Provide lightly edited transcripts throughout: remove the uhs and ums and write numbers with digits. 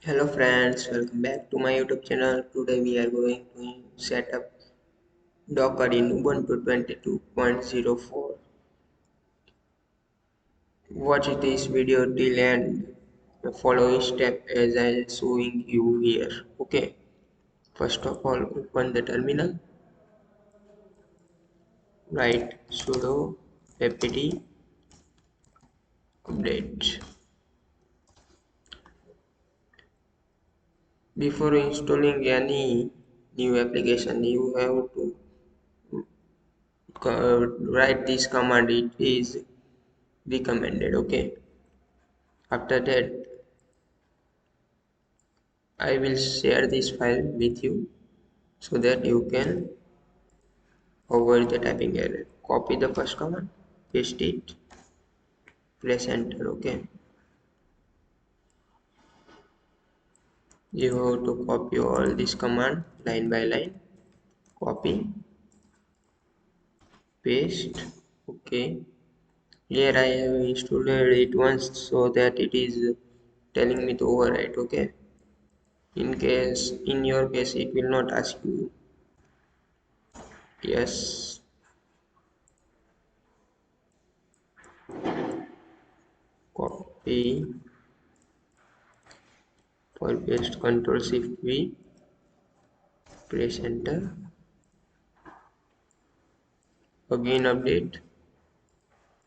Hello friends, welcome back to my YouTube channel. Today we are going to set up Docker in Ubuntu 22.04. Watch this video till end. Follow step as I showing you here. Okay. First of all, open the terminal. Write sudo apt update. Before installing any new application, you have to write this command. It is recommended. Okay. After that, I will share this file with you so that you can avoid the typing error. Copy the first command, paste it, press enter. Okay. You have to copy all this command line by line. Copy, paste. Okay. Here I have installed it once so that it is telling me to overwrite. Okay. In your case, it will not ask you. Yes. Copy for paste. Control Shift V. Press enter. Again update,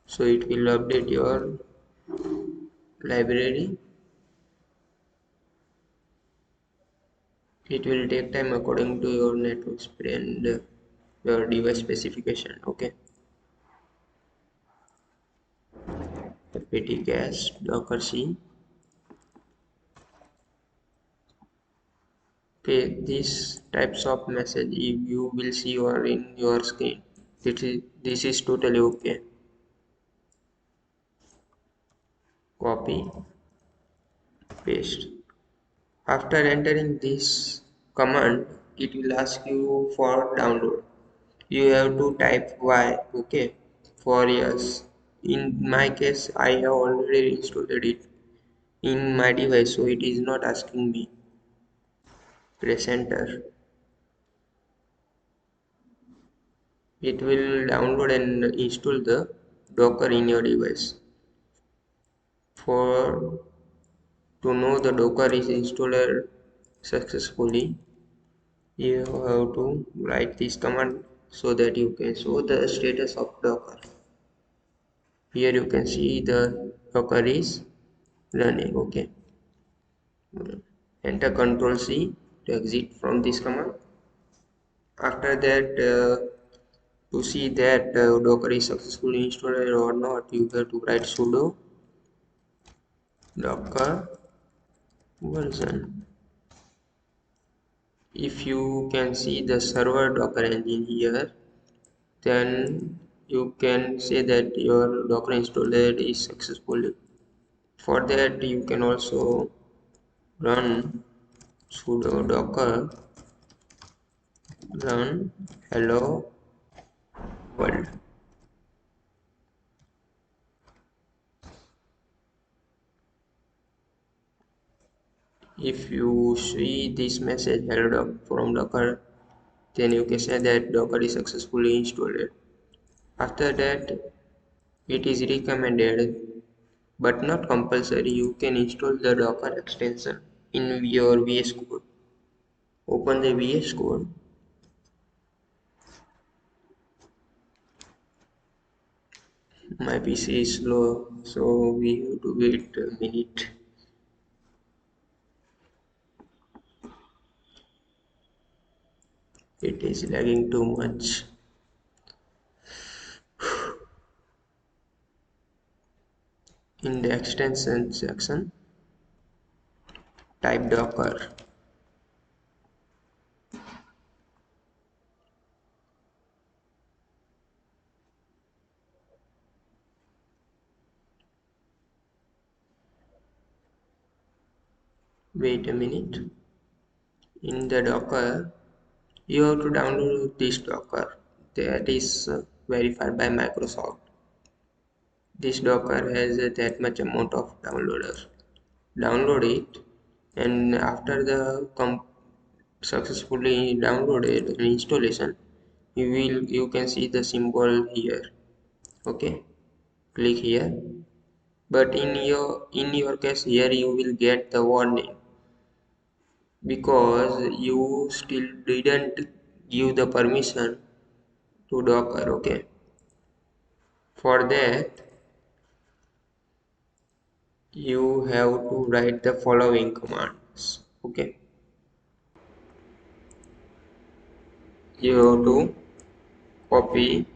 so it will update your library. It will take time according to your network speed and your device specification. Okay. apt cache docker c. Okay, these types of message you will see or in your screen. This is totally okay. Copy, paste. After entering this command, it will ask you for download. You have to type Y, okay, for yes. In my case, I have already installed it in my device, so it is not asking me. Press enter. It will download and install the Docker in your device. For to know the Docker is installed successfully, you have to write this command so that you can show the status of Docker. Here you can see the Docker is running. Okay. Enter Ctrl C to exit from this command. After that, to see that Docker is successfully installed or not, you have to write sudo docker version. If you can see the server Docker engine here, then you can say that your Docker installed is successfully. For that, you can also run sudo docker run hello world. If you see this message held up from Docker, then you can say that Docker is successfully installed. After that, it is recommended but not compulsory. You can install the Docker extension in your VS Code. Open the VS Code. My PC is slow, so we have to wait a minute. It is lagging too much. In the extension section, type Docker. Wait a minute. In the Docker, you have to download this Docker that is verified by Microsoft. This Docker has that much amount of downloader. Download it And after the successfully downloaded an installation, you can see the symbol here. Okay, click here. But in your case here you will get the warning because you still didn't give the permission to Docker. Okay, for that you have to write the following commands. Okay, you have to copy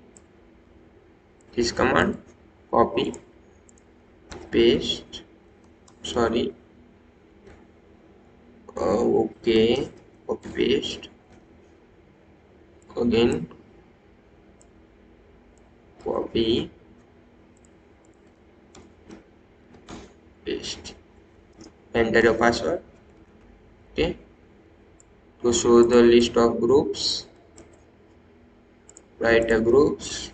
this command, copy, paste, sorry, okay, copy paste, again, copy, paste, enter your password. Okay, to show the list of groups, write a groups.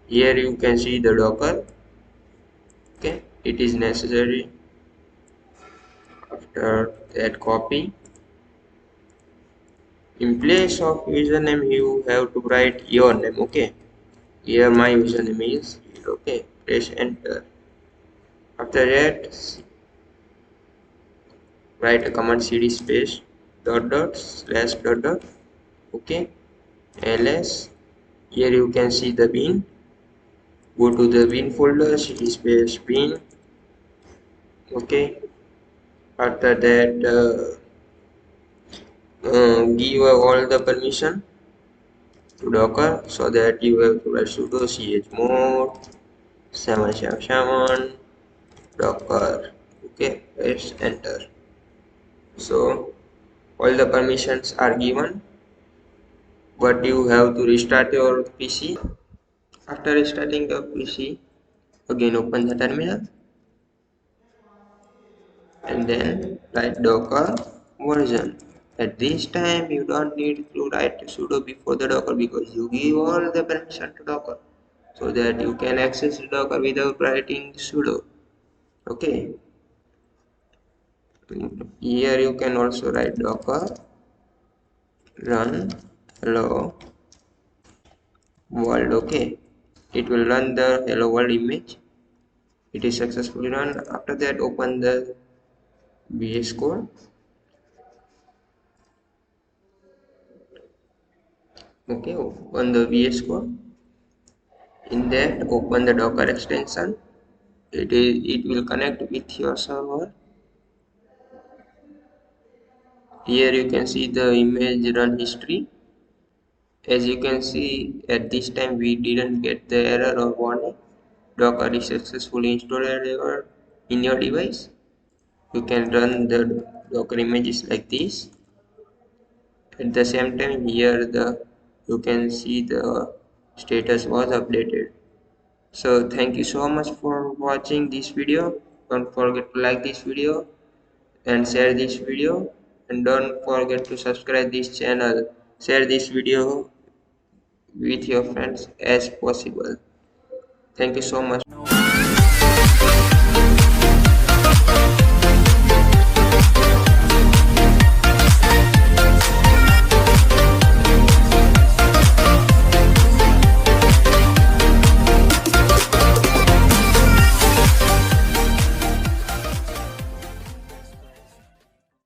Here you can see the Docker. Okay, it is necessary. After that, copy. In place of username, you have to write your name. Okay, here my username is. Okay, press enter. After that, write a command cd space dot dot slash dot dot. Okay, ls. Here you can see the bin. Go to the bin folder, cd space bin. Okay, after that give all the permission to Docker, so that you have to write sudo chmod 777 Docker. Okay, press enter. So all the permissions are given, but you have to restart your PC. After restarting the PC, again open the terminal and then write docker version. At this time you don't need to write sudo before the docker because you give all the permission to docker so that you can access docker without writing sudo. Okay, here you can also write docker run hello world. Okay, it will run the hello world image. It is successfully run. After that open the VS Code. Okay, open the VS Code. In that open the Docker extension. It will connect with your server. Here you can see the image run history. As you can see, at this time we didn't get the error or warning. Docker is successfully installed in your device. You can run the Docker images like this. At the same time here you can see the status was updated. So thank you so much for watching this video. Don't forget to like this video and share this video, and don't forget to subscribe this channel. Share this video with your friends as possible. Thank you so much.